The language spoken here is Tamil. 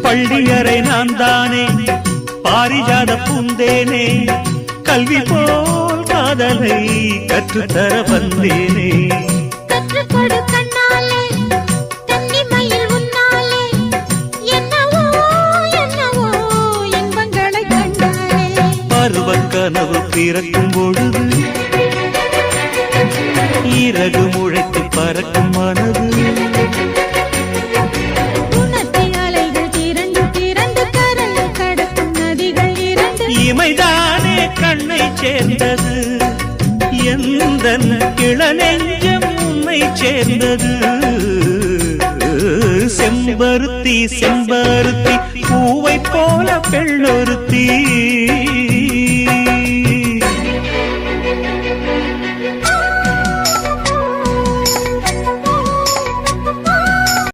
பள்ளியறை நான் தானே பாரிஜாத பூந்தேனே கல்வி போல் காதலை கற்றுத்தர வந்தேனே கற்றுக்கொடு கண்ணாலே தன்னிமையில் உன்னாலே என்னவோ என்னவோ இன்பங்களை கண்டாலே பருவ கனவு பிறக்கும் பொழுது இறகு முளைத்து பறக்கும் மனது இமைதானே கண்ணை சேர்ந்தது எந்த இளநெஞ்சம் உன்னை சேர்ந்தது செம்பருத்தி செம்பருத்தி பூவை போல பெண்ணொருத்தி